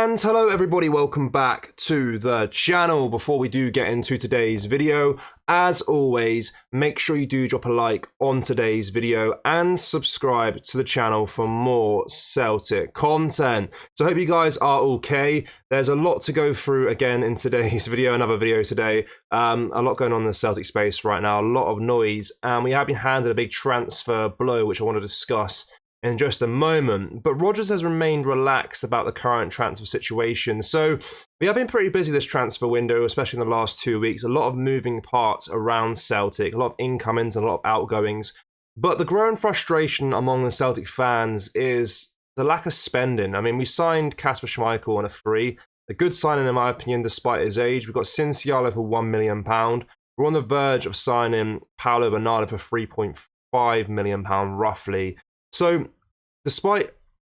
And hello everybody, welcome back to the channel. Before we do get into today's video, as always, make sure you do drop a like on today's video and subscribe to the channel for more Celtic content. So I hope you guys are okay. There's a lot to go through again in today's video, another video today. A lot going on in the Celtic space right now, a lot of noise, and we have been handed a big transfer blow, which I want to discuss in just a moment. But Rodgers has remained relaxed about the current transfer situation. So we have been pretty busy this transfer window, especially in the last 2 weeks. A lot of moving parts around Celtic, a lot of incomings and a lot of outgoings. But the growing frustration among the Celtic fans is the lack of spending. I mean, we signed Kasper Schmeichel on a free. A good signing in my opinion, despite his age. We've got Cincialo for £1 million. We're on the verge of signing Paulo Bernardo for £3.5 million roughly. So, despite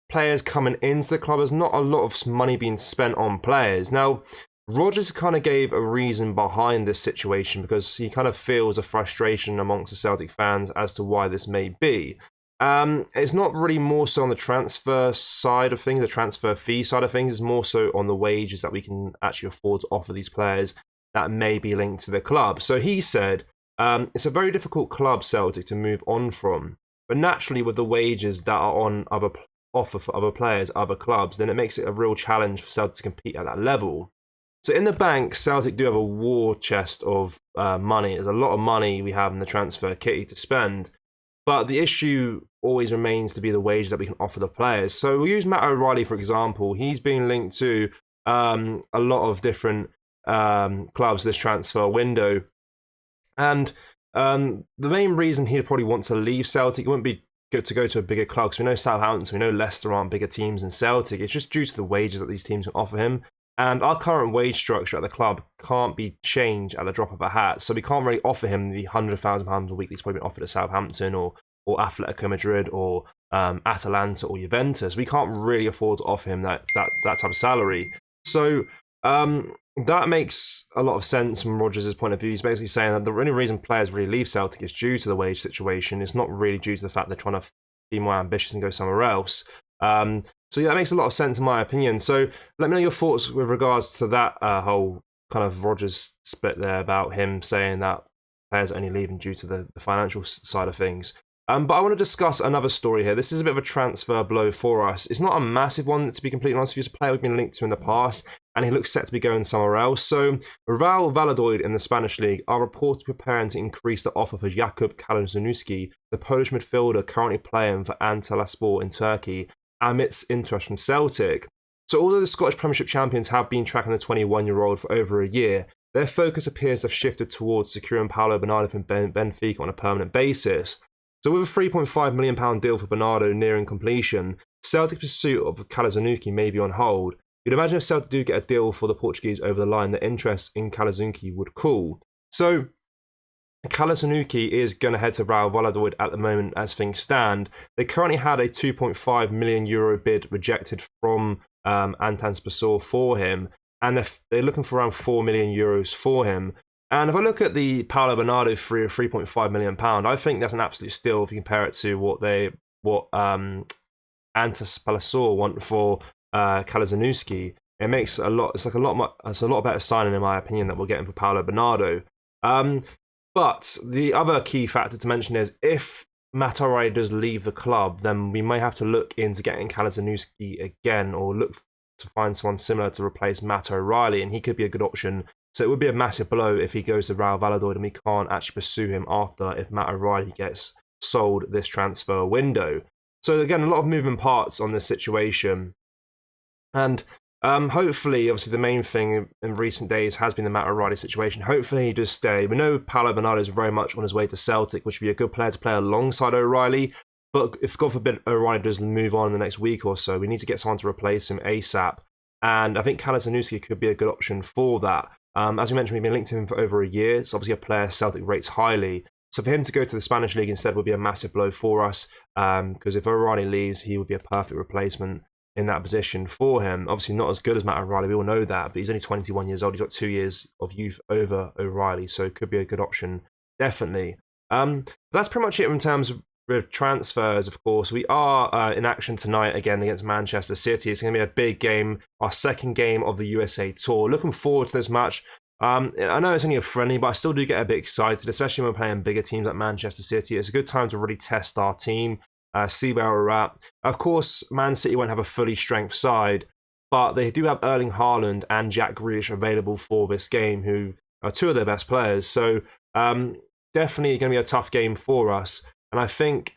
players coming into the club, there's not a lot of money being spent on players. Now, Rodgers kind of gave a reason behind this situation because he kind of feels a frustration amongst the Celtic fans as to why this may be. It's not really more so on the transfer side of things, the transfer fee side of things. It's more so on the wages that we can actually afford to offer these players that may be linked to the club. So he said, it's a very difficult club, Celtic, to move on from. But naturally, with the wages that are on offer for other players, other clubs, then it makes it a real challenge for Celtic to compete at that level. So in the bank, Celtic do have a war chest of money. There's a lot of money we have in the transfer kitty to spend. But the issue always remains to be the wages that we can offer the players. So we'll use Matt O'Reilly, for example. He's been linked to a lot of different clubs this transfer window. And the main reason he'd probably want to leave Celtic, it wouldn't be good to go to a bigger club, because we know Southampton, we know Leicester aren't bigger teams than Celtic. It's just due to the wages that these teams can offer him. And our current wage structure at the club can't be changed at the drop of a hat. So we can't really offer him the £100,000 a week he's probably been offered at Southampton or Atletico Madrid or Atalanta or Juventus. We can't really afford to offer him that type of salary. So that makes a lot of sense from Rodgers' point of view. He's basically saying that the only reason players really leave Celtic is due to the wage situation. It's not really due to the fact they're trying to be more ambitious and go somewhere else. So yeah, that makes a lot of sense in my opinion. So let me know your thoughts with regards to that whole kind of Rodgers split there about him saying that players are only leaving due to the financial side of things. But I want to discuss another story here. This is a bit of a transfer blow for us. It's not a massive one, to be completely honest with you. It's a player we've been linked to in the past, and he looks set to be going somewhere else. So, Real Valladolid in the Spanish league are reported preparing to increase the offer for Jakub Kalinowski, the Polish midfielder currently playing for Antalyaspor in Turkey, amidst interest from Celtic. So, although the Scottish Premiership champions have been tracking the 21-year-old for over a year, their focus appears to have shifted towards securing Paulo Bernardo from Benfica on a permanent basis. So with a £3.5 million deal for Bernardo nearing completion, Celtic's pursuit of Kalinowski may be on hold. You'd imagine if Celtic do get a deal for the Portuguese over the line, the interest in Kalinowski would cool. So Kalinowski is going to head to Real Valladolid at the moment as things stand. They currently had a €2.5 million bid rejected from Antalyaspor for him, and they're looking for around €4 million for him. And if I look at the Paulo Bernardo free of £3.5 million, I think that's an absolute steal if you compare it to what Antalyaspor want for Kalinowski. It makes a lot. It's a lot better signing in my opinion that we're getting for Paulo Bernardo. But the other key factor to mention is if Matt O'Reilly does leave the club, then we may have to look into getting Kalinowski again, or look to find someone similar to replace Matt O'Reilly, and he could be a good option. So it would be a massive blow if he goes to Real Valladolid and we can't actually pursue him after if Matt O'Reilly gets sold this transfer window. So again, a lot of moving parts on this situation. And hopefully, obviously the main thing in recent days has been the Matt O'Reilly situation. Hopefully he does stay. We know Paulo Bernardo is very much on his way to Celtic, which would be a good player to play alongside O'Reilly. But if God forbid O'Reilly does move on in the next week or so, we need to get someone to replace him ASAP. And I think Kalinowski could be a good option for that. As we mentioned, we've been linked to him for over a year. It's obviously a player Celtic rates highly. So for him to go to the Spanish league instead would be a massive blow for us. Because if O'Reilly leaves, he would be a perfect replacement in that position for him. Obviously not as good as Matt O'Reilly, we all know that. But he's only 21 years old. He's got 2 years of youth over O'Reilly. So it could be a good option, definitely. That's pretty much it in terms of with transfers, of course, we are in action tonight again against Manchester City. It's going to be a big game, our second game of the USA Tour. Looking forward to this match. I know it's only a friendly, but I still do get a bit excited, especially when we're playing bigger teams like Manchester City. It's a good time to really test our team, see where we're at. Of course, Man City won't have a fully strength side, but they do have Erling Haaland and Jack Grealish available for this game, who are two of their best players. So definitely going to be a tough game for us. And I think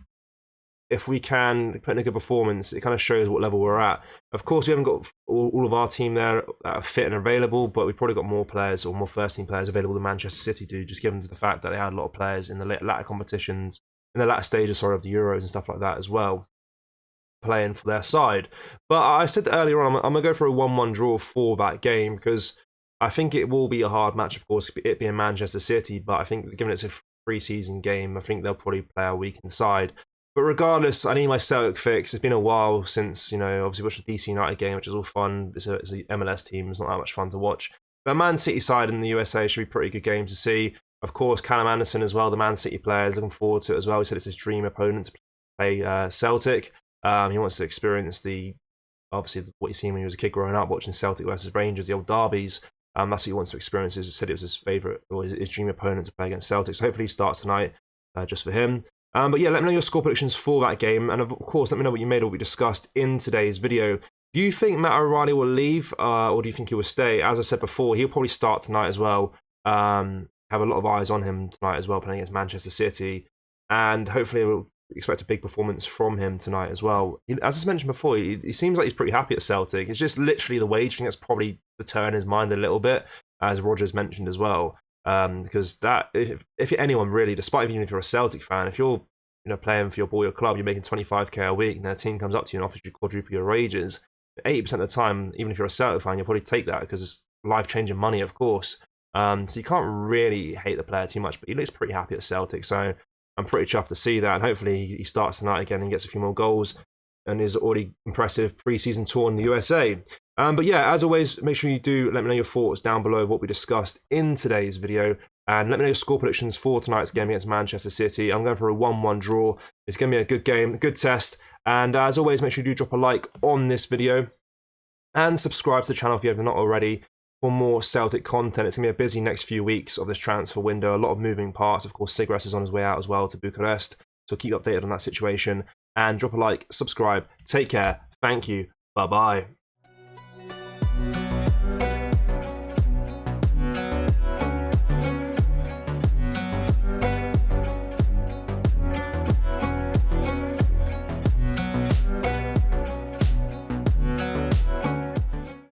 if we can put in a good performance, it kind of shows what level we're at. Of course, we haven't got all of our team there that are fit and available, but we've probably got more players or more first-team players available than Manchester City do, just given to the fact that they had a lot of players in the latter competitions, in the latter stages, of the Euros and stuff like that as well, playing for their side. But I said earlier on, I'm going to go for a 1-1 draw for that game, because I think it will be a hard match, of course, it being Manchester City, but I think given it's a pre-season game, I think they'll probably play a weakened side. But regardless, I need my Celtic fix. It's been a while since, obviously watched the DC United game, which is all fun. It's a MLS team. It's not that much fun to watch. But Man City side in the USA should be a pretty good game to see. Of course, Callum Anderson as well, the Man City player, is looking forward to it as well. He said it's his dream opponent to play Celtic. He wants to experience obviously what he's seen when he was a kid growing up, watching Celtic versus Rangers, the old derbies. That's what he wants to experience. He said it was his favourite, or his dream opponent to play against Celtic. So hopefully he starts tonight just for him. But yeah, let me know your score predictions for that game. And of course, let me know what you made of what we discussed in today's video. Do you think Matt O'Reilly will leave, or do you think he will stay? As I said before, he'll probably start tonight as well. Have a lot of eyes on him tonight as well, playing against Manchester City. And hopefully we'll expect a big performance from him tonight as well. As I mentioned before, he seems like he's pretty happy at Celtic. It's just literally the wage thing that's probably deterring his mind a little bit, as Rogers mentioned as well. Because that, if anyone really, despite even if you're a Celtic fan, if you're playing for your boy or club, you're making 25k a week, and their team comes up to you and offers you quadruple your wages, 80% of the time, even if you're a Celtic fan, you'll probably take that because it's life-changing money, of course. So you can't really hate the player too much, but he looks pretty happy at Celtic, so I'm pretty chuffed to see that, and hopefully he starts tonight again and gets a few more goals and his already impressive pre-season tour in the USA. But yeah, as always, make sure you do let me know your thoughts down below of what we discussed in today's video, and let me know your score predictions for tonight's game against Manchester City. I'm going for a 1-1 draw. It's going to be a good game, a good test, and as always, make sure you do drop a like on this video and subscribe to the channel if you have not already for more Celtic content. It's going to be a busy next few weeks of this transfer window, a lot of moving parts. Of course, Sigras is on his way out as well to Bucharest, so keep updated on that situation, and drop a like, subscribe, take care, thank you, bye-bye.